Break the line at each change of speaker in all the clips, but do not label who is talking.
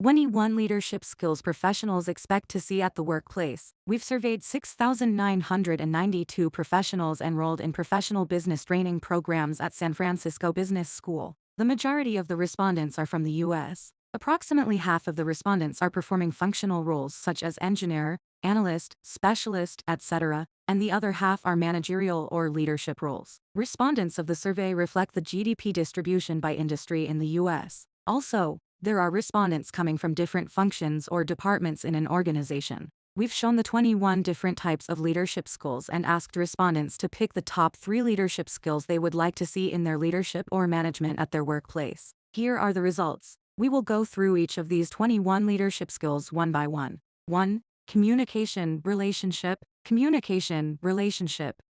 21 leadership skills professionals expect to see at the workplace. We've surveyed 6,992 professionals enrolled in professional business training programs at San Francisco Business School. The majority of the respondents are from the U.S. Approximately half of the respondents are performing functional roles such as engineer, analyst, specialist, etc., and the other half are managerial or leadership roles. Respondents of the survey reflect the GDP distribution by industry in the U.S. Also, there are respondents coming from different functions or departments in an organization. We've shown the 21 different types of leadership skills and asked respondents to pick the top 3 leadership skills they would like to see in their leadership or management at their workplace. Here are the results. We will go through each of these 21 leadership skills one by one. 1. Communication, relationship,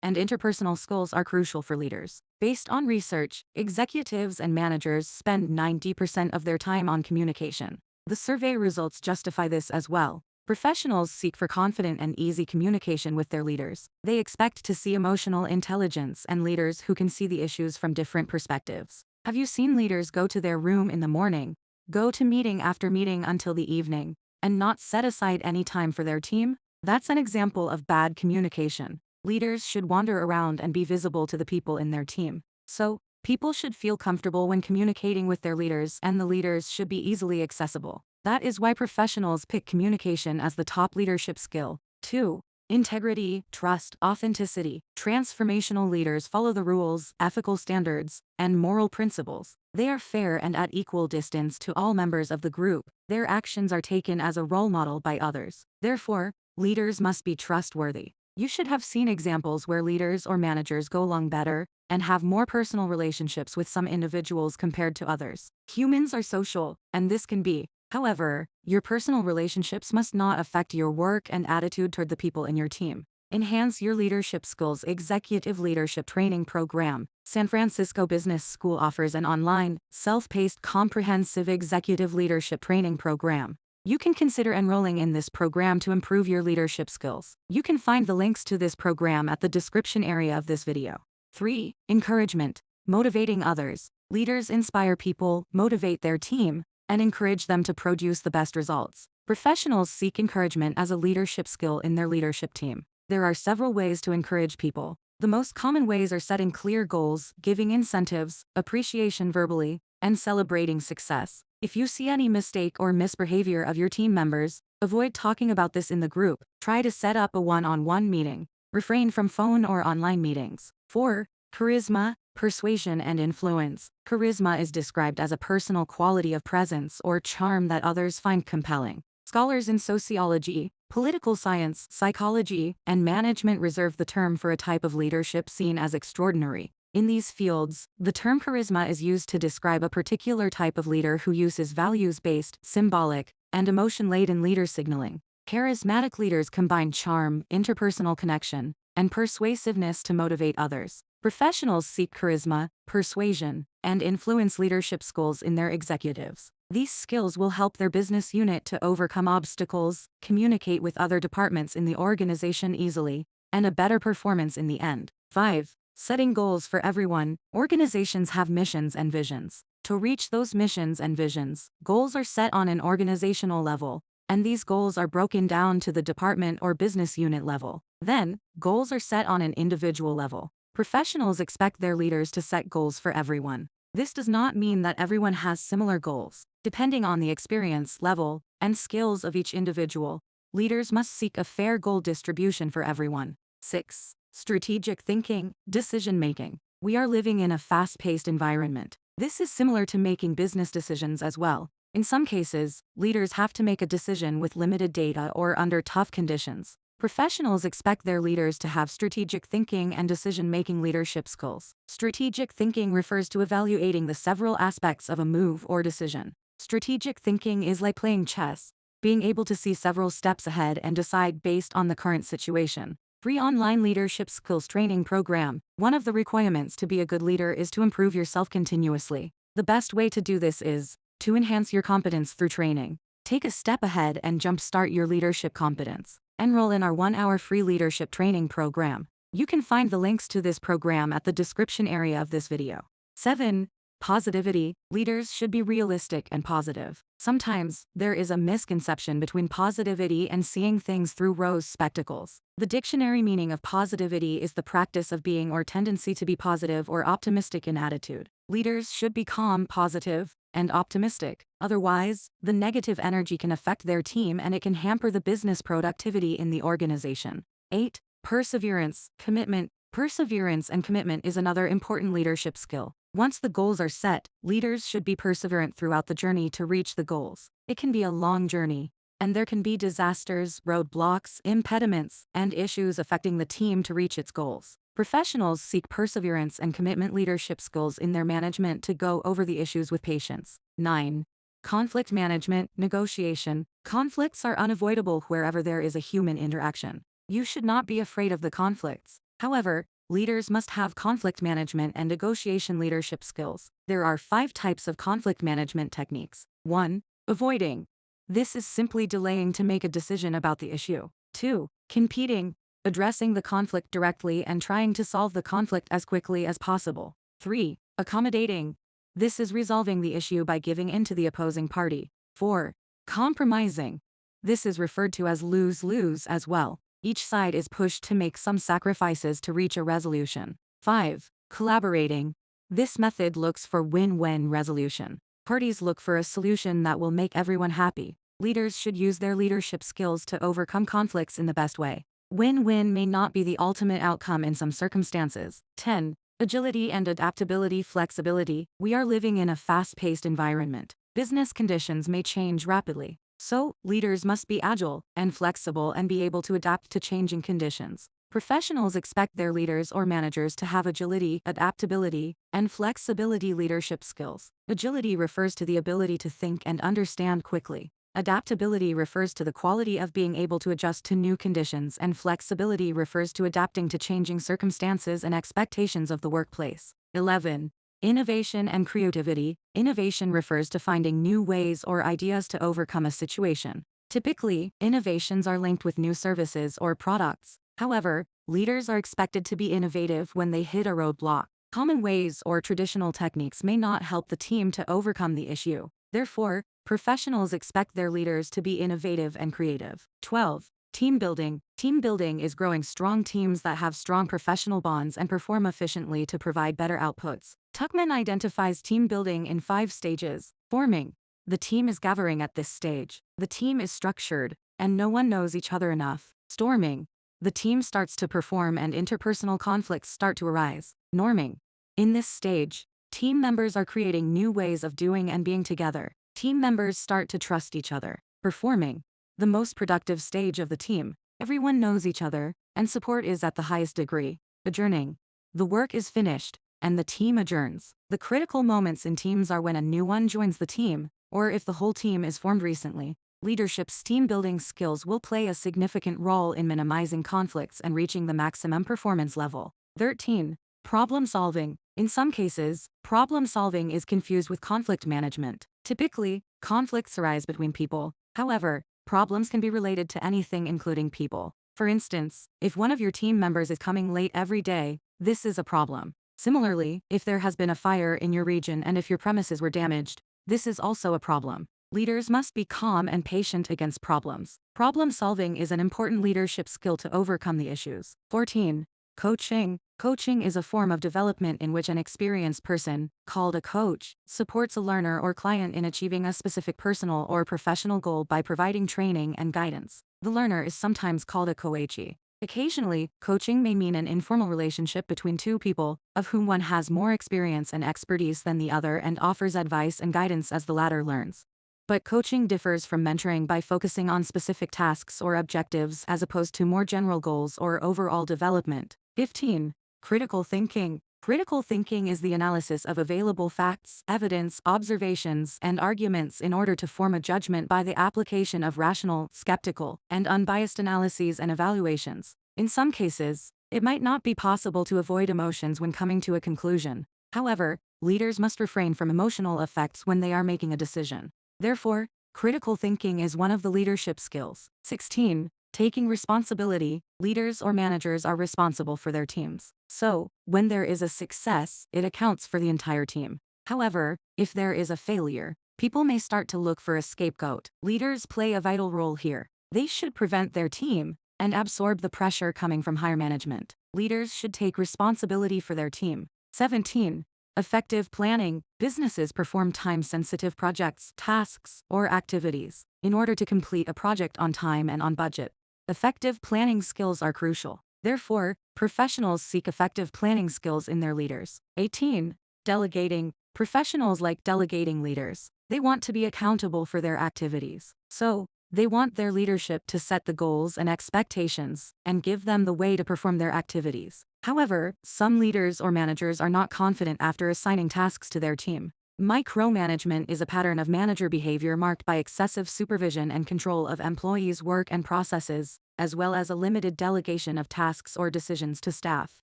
and interpersonal skills are crucial for leaders. Based on research, executives and managers spend 90% of their time on communication. The survey results justify this as well. Professionals seek for confident and easy communication with their leaders. They expect to see emotional intelligence and leaders who can see the issues from different perspectives. Have you seen leaders go to their room in the morning, go to meeting after meeting until the evening, and not set aside any time for their team? That's an example of bad communication. Leaders should wander around and be visible to the people in their team. So, people should feel comfortable when communicating with their leaders, and the leaders should be easily accessible. That is why professionals pick communication as the top leadership skill. 2. Integrity, trust, authenticity. Transformational leaders follow the rules, ethical standards, and moral principles. They are fair and at equal distance to all members of the group. Their actions are taken as a role model by others. Therefore, leaders must be trustworthy. You should have seen examples where leaders or managers go along better and have more personal relationships with some individuals compared to others. Humans are social, and this can be. However, your personal relationships must not affect your work and attitude toward the people in your team. Enhance your leadership skills. Executive Leadership Training Program. San Francisco Business School offers an online, self-paced comprehensive executive leadership training program. You can consider enrolling in this program to improve your leadership skills. You can find the links to this program at the description area of this video. 3. Encouragement. Motivating others. Leaders inspire people, motivate their team, and encourage them to produce the best results. Professionals seek encouragement as a leadership skill in their leadership team. There are several ways to encourage people. The most common ways are setting clear goals, giving incentives, appreciation verbally, and celebrating success. If you see any mistake or misbehavior of your team members, avoid talking about this in the group. Try to set up a one-on-one meeting. Refrain from phone or online meetings. 4. Charisma, persuasion and influence. Charisma is described as a personal quality of presence or charm that others find compelling. Scholars in sociology, political science, psychology, and management reserve the term for a type of leadership seen as extraordinary. In these fields, the term charisma is used to describe a particular type of leader who uses values-based, symbolic, and emotion-laden leader signaling. Charismatic leaders combine charm, interpersonal connection, and persuasiveness to motivate others. Professionals seek charisma, persuasion, and influence leadership skills in their executives. These skills will help their business unit to overcome obstacles, communicate with other departments in the organization easily, and a better performance in the end. 5. Setting goals for everyone. Organizations have missions and visions. To reach those missions and visions, goals are set on an organizational level, and these goals are broken down to the department or business unit level. Then, goals are set on an individual level. Professionals expect their leaders to set goals for everyone. This does not mean that everyone has similar goals. Depending on the experience level and skills of each individual, leaders must seek a fair goal distribution for everyone. 6. Strategic thinking, decision-making. We are living in a fast-paced environment. This is similar to making business decisions as well. In some cases, leaders have to make a decision with limited data or under tough conditions. Professionals expect their leaders to have strategic thinking and decision-making leadership skills. Strategic thinking refers to evaluating the several aspects of a move or decision. Strategic thinking is like playing chess, being able to see several steps ahead and decide based on the current situation. Free online leadership skills training program. One of the requirements to be a good leader is to improve yourself continuously. The best way to do this is to enhance your competence through training. Take a step ahead and jumpstart your leadership competence. Enroll in our 1-hour free leadership training program. You can find the links to this program at the description area of this video. 7. Positivity. Leaders should be realistic and positive. Sometimes, there is a misconception between positivity and seeing things through rose spectacles. The dictionary meaning of positivity is the practice of being or tendency to be positive or optimistic in attitude. Leaders should be calm, positive, and optimistic. Otherwise, the negative energy can affect their team and it can hamper the business productivity in the organization. 8. Perseverance, commitment. Perseverance and commitment is another important leadership skill. Once the goals are set, leaders should be perseverant throughout the journey to reach the goals. It can be a long journey, and there can be disasters, roadblocks, impediments, and issues affecting the team to reach its goals. Professionals seek perseverance and commitment leadership skills in their management to go over the issues with patience. 9. Conflict management, negotiation. Conflicts are unavoidable wherever there is a human interaction. You should not be afraid of the conflicts. However, leaders must have conflict management and negotiation leadership skills. There are 5 types of conflict management techniques. 1. Avoiding. This is simply delaying to make a decision about the issue. 2. Competing. Addressing the conflict directly and trying to solve the conflict as quickly as possible. 3. Accommodating. This is resolving the issue by giving in to the opposing party. 4. Compromising. This is referred to as lose-lose as well. Each side is pushed to make some sacrifices to reach a resolution. 5. Collaborating. This method looks for win-win resolution. Parties look for a solution that will make everyone happy. Leaders should use their leadership skills to overcome conflicts in the best way. Win-win may not be the ultimate outcome in some circumstances. 10. Agility and adaptability, flexibility. We are living in a fast-paced environment. Business conditions may change rapidly. So, leaders must be agile and flexible and be able to adapt to changing conditions. Professionals expect their leaders or managers to have agility, adaptability, and flexibility leadership skills. Agility refers to the ability to think and understand quickly. Adaptability refers to the quality of being able to adjust to new conditions, and flexibility refers to adapting to changing circumstances and expectations of the workplace. 11. Innovation and creativity. Innovation refers to finding new ways or ideas to overcome a situation. Typically, innovations are linked with new services or products. However, leaders are expected to be innovative when they hit a roadblock. Common ways or traditional techniques may not help the team to overcome the issue. Therefore, professionals expect their leaders to be innovative and creative. 12. Team building. Team building is growing strong teams that have strong professional bonds and perform efficiently to provide better outputs. Tuckman identifies team building in 5 stages. Forming. The team is gathering at this stage. The team is structured, and no one knows each other enough. Storming. The team starts to perform and interpersonal conflicts start to arise. Norming. In this stage, team members are creating new ways of doing and being together. Team members start to trust each other. Performing. The most productive stage of the team. Everyone knows each other, and support is at the highest degree. Adjourning. The work is finished, and the team adjourns. The critical moments in teams are when a new one joins the team, or if the whole team is formed recently. Leadership's team-building skills will play a significant role in minimizing conflicts and reaching the maximum performance level. 13. Problem-solving. In some cases, problem-solving is confused with conflict management. Typically, conflicts arise between people. However, problems can be related to anything including people. For instance, if one of your team members is coming late every day, this is a problem. Similarly, if there has been a fire in your region and if your premises were damaged, this is also a problem. Leaders must be calm and patient against problems. Problem solving is an important leadership skill to overcome the issues. 14. Coaching. Coaching is a form of development in which an experienced person, called a coach, supports a learner or client in achieving a specific personal or professional goal by providing training and guidance. The learner is sometimes called a coachee. Occasionally, coaching may mean an informal relationship between two people, of whom one has more experience and expertise than the other and offers advice and guidance as the latter learns. But coaching differs from mentoring by focusing on specific tasks or objectives as opposed to more general goals or overall development. 15. Critical thinking. Critical thinking is the analysis of available facts, evidence, observations, and arguments in order to form a judgment by the application of rational, skeptical, and unbiased analyses and evaluations. In some cases, it might not be possible to avoid emotions when coming to a conclusion. However, leaders must refrain from emotional effects when they are making a decision. Therefore, critical thinking is one of the leadership skills. 16. Taking responsibility. Leaders or managers are responsible for their teams. So, when there is a success, it accounts for the entire team. However, if there is a failure, people may start to look for a scapegoat. Leaders play a vital role here. They should prevent their team and absorb the pressure coming from higher management. Leaders should take responsibility for their team. 17. Effective planning. Businesses perform time-sensitive projects, tasks, or activities in order to complete a project on time and on budget. Effective planning skills are crucial. Therefore, professionals seek effective planning skills in their leaders. 18. Delegating. Professionals like delegating leaders. They want to be accountable for their activities. So, they want their leadership to set the goals and expectations and give them the way to perform their activities. However, some leaders or managers are not confident after assigning tasks to their team. Micromanagement is a pattern of manager behavior marked by excessive supervision and control of employees' work and processes, as well as a limited delegation of tasks or decisions to staff.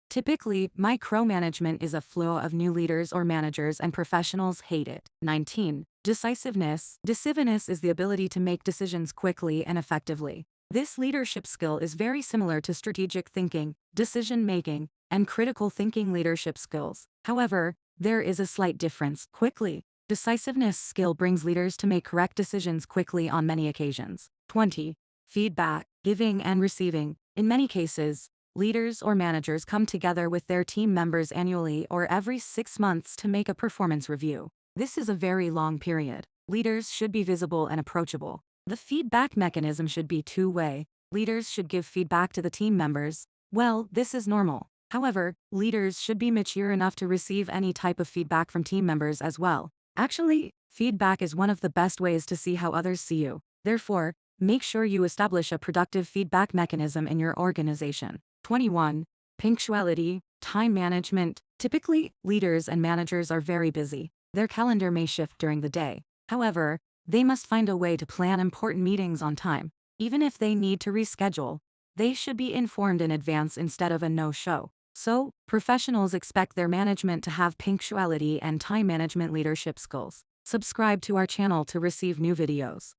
Typically, micromanagement is a flaw of new leaders or managers, and professionals hate it. 19. Decisiveness. Decisiveness is the ability to make decisions quickly and effectively. This leadership skill is very similar to strategic thinking, decision-making, and critical thinking leadership skills. However, there is a slight difference. Quickly. Decisiveness skill brings leaders to make correct decisions quickly on many occasions. 20. Feedback, giving and receiving. In many cases, leaders or managers come together with their team members annually or every 6 months to make a performance review. This is a very long period. Leaders should be visible and approachable. The feedback mechanism should be two-way. Leaders should give feedback to the team members. Well, this is normal. However, leaders should be mature enough to receive any type of feedback from team members as well. Actually, feedback is one of the best ways to see how others see you. Therefore, make sure you establish a productive feedback mechanism in your organization. 21. Punctuality, time management. Typically, leaders and managers are very busy. Their calendar may shift during the day. However, they must find a way to plan important meetings on time. Even if they need to reschedule, they should be informed in advance instead of a no-show. So, professionals expect their management to have punctuality and time management leadership skills. Subscribe to our channel to receive new videos.